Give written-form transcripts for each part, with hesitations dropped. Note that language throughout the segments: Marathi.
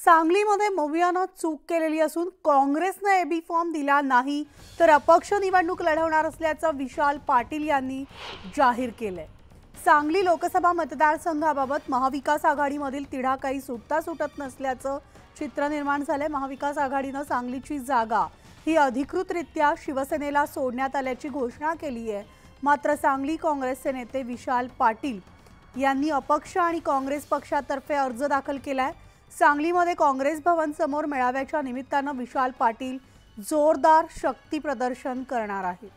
सांगलीमध्ये मवियानं चूक केलेली असून काँग्रेसने एबी फॉर्म दिला नाही तर अपक्ष निवडणूक लढवणार असल्याचं विशाल पाटील यांनी जाहीर केलंय। सांगली लोकसभा मतदारसंघाबाबत महाविकास आघाडीमधील तिढा काही सुटत नसल्याचं चित्र निर्माण झालंय। महाविकास आघाडीनं सांगलीची जागा ही अधिकृतरित्या शिवसेनेला सोडण्यात आल्याची घोषणा केली आहे। मात्र सांगली काँग्रेसचे नेते विशाल पाटील यांनी अपक्ष आणि काँग्रेस पक्षातर्फे अर्ज दाखल केलाय। सांगलीमध्ये काँग्रेस भवन समोर मेळाव्याच्या निमित्तानं विशाल पाटील जोरदार शक्ती प्रदर्शन करणार आहेत।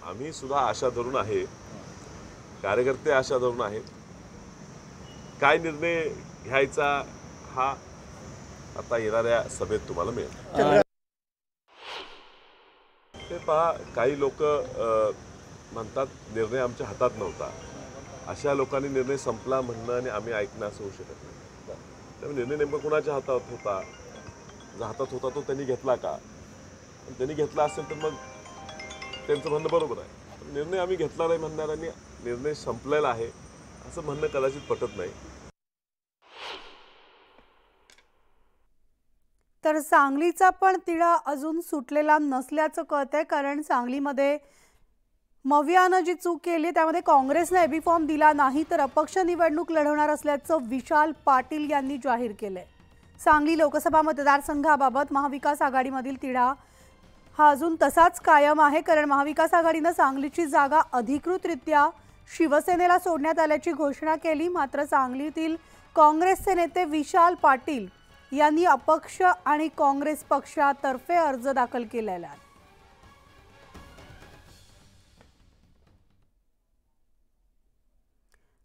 आम्ही सुद्धा आशा धरून आहे, कार्यकर्ते आशा धरून आहेत। काय निर्णय घ्यायचा हा आता येणाऱ्या सभेत तुम्हाला मिळेल। ते पहा, काही लोक म्हणतात निर्णय आमच्या हातात नव्हता। अशा लोकांनी निर्णय संपला म्हणणं आणि आम्ही ऐकणं असं होऊ शकत नाही। त्यामुळे निर्णय नेमका कोणाच्या हातात होता, जो हातात होता तो त्यांनी घेतला का? त्यांनी घेतला असेल तर मग त्यांचं म्हणणं बरोबर आहे। निर्णय आम्ही घेतला नाही म्हणणाऱ्यांनी निर्णय संपलेला आहे असं म्हणणं कदाचित पटत नाही। तर सांगलीचा पण तिढा अजून सुटलेला नसल्याचं कळतंय, कारण सांगलीमध्ये मवियानं जी चूक केली त्यामध्ये काँग्रेसने एबी फॉर्म दिला नाही तर अपक्ष निवडणूक लढवणार असल्याचं विशाल पाटील यांनी जाहीर केलंय। सांगली लोकसभा मतदारसंघाबाबत महाविकास आघाडीमधील तिढा हा अजून तसाच कायम आहे, कारण महाविकास आघाडीनं सांगलीची जागा अधिकृतरित्या शिवसेनेला सोडण्यात आल्याची घोषणा केली। मात्र सांगलीतील काँग्रेसचे नेते विशाल पाटील यांनी अपक्ष आणि काँग्रेस पक्षातर्फे अर्ज दाखल केलेला आहे।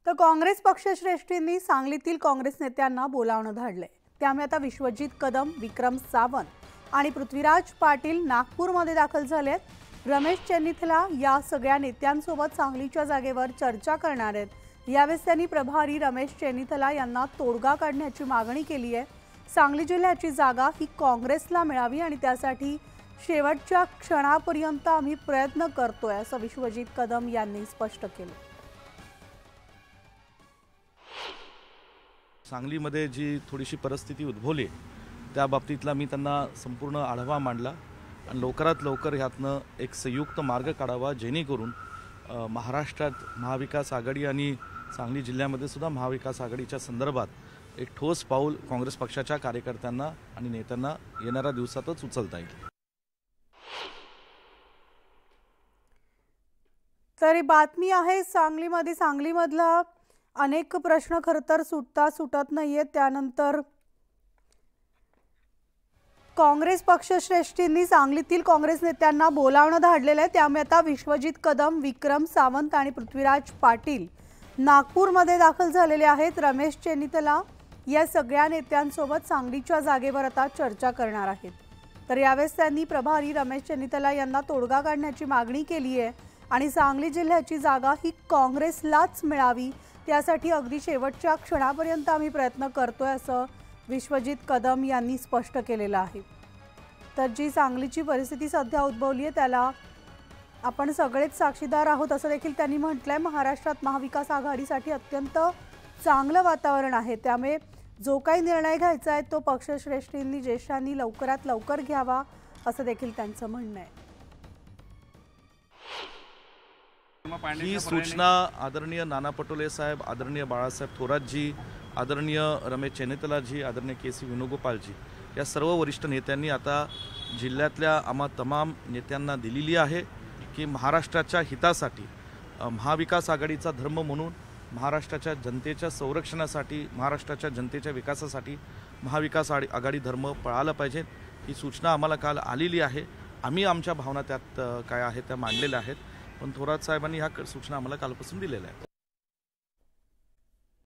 तर काँग्रेस पक्षश्रेष्ठींनी सांगलीतील काँग्रेस नेत्यांना बोलावणं धाडलंय। त्यामुळे आता विश्वजित कदम, विक्रम सावंत आणि पृथ्वीराज पाटील नागपूरमध्ये दाखल झालेत। रमेश चेन्नीथला या सगळ्या नेत्यांसोबत सांगलीच्या जागेवर चर्चा करणार आहेत। यावेळी त्यांनी प्रभारी रमेश चेन्नीथला यांना तोडगा काढण्याची मागणी केली आहे। सांगली जिल्ह्याची जागा ही काँग्रेसला मिळावी आणि त्यासाठी शेवटच्या क्षणापर्यंत आम्ही प्रयत्न करतोय असं विश्वजित कदम यांनी स्पष्ट केलं। सांगलीमध्ये जी थोडीशी परिस्थिती उद्भवली त्या बाबतीतला मी त्यांना संपूर्ण आढावा मांडला आणि लवकरात लवकर ह्यातनं एक संयुक्त मार्ग काढावा, जेणेकरून महाराष्ट्रात महाविकास आघाडी आणि सांगली जिल्ह्यामध्ये सुद्धा महाविकास आघाडीच्या संदर्भात एक ठोस पाऊल काँग्रेस पक्षाच्या कार्यकर्त्यांना आणि नेत्यांना येणाऱ्या दिवसातच उचलता येईल। तरी बातमी आहे सांगलीमधला अनेक प्रश्न खरं तर सुटत नाहीये। त्यानंतर काँग्रेस पक्षश्रेष्ठींनी सांगलीतील काँग्रेस नेत्यांना बोलावणं धाडलेलं आहे। त्यामुळे आता विश्वजित कदम, विक्रम सावंत आणि पृथ्वीराज पाटील नागपूरमध्ये दाखल झालेले आहेत। रमेश चेन्नीथला या सगळ्या नेत्यांसोबत सांगलीच्या जागेवर आता चर्चा करणार आहेत। तर यावेळेस त्यांनी प्रभारी रमेश चेन्नीथला यांना तोडगा काढण्याची मागणी केली आहे आणि सांगली जिल्ह्याची जागा ही काँग्रेसलाच मिळावी, त्यासाठी अगदी शेवटच्या क्षणापर्यंत आम्ही प्रयत्न करतोय असं विश्वजित कदम यांनी स्पष्ट केलेलं आहे। तर जी सांगलीची परिस्थिती सध्या उद्भवली आहे त्याला आपण सगळेच साक्षीदार आहोत असं देखील त्यांनी म्हटलंय। महाराष्ट्रात महाविकास आघाडीसाठी अत्यंत चांगलं वातावरण आहे, त्यामुळे जो काही निर्णय घ्यायचा आहे तो पक्षश्रेष्ठींनी, ज्येष्ठांनी लवकरात लवकर घ्यावा असं देखील त्यांचं म्हणणं आहे। ही सूचना आदरणीय नाना पटोले साहेब, आदरणीय बाळासाहेब थोरातजी, आदरणीय रमेश चेन्नीथलाजी, आदरणीय के.सी. वेणुगोपालजी या सर्व वरिष्ठ नेत्यांनी आता जिल्ह्यातल्या आम्हा तमाम नेत्यांना दिलेली आहे की महाराष्ट्राच्या हितासाठी, महाविकास आघाडीचा धर्म म्हणून महाराष्ट्राच्या जनतेच्या संरक्षणासाठी, महाराष्ट्राच्या जनतेच्या विकासासाठी महाविकास आघाडी धर्म पाळायला पाहिजे। ही सूचना आम्हाला काल आलेली आहे। आम्ही आमच्या भावना त्यात काय आहेत त्या मांडलेल्या आहेत, पण थोरात साहेबांनी ह्या सूचना आम्हाला कालपासून दिलेल्या आहेत।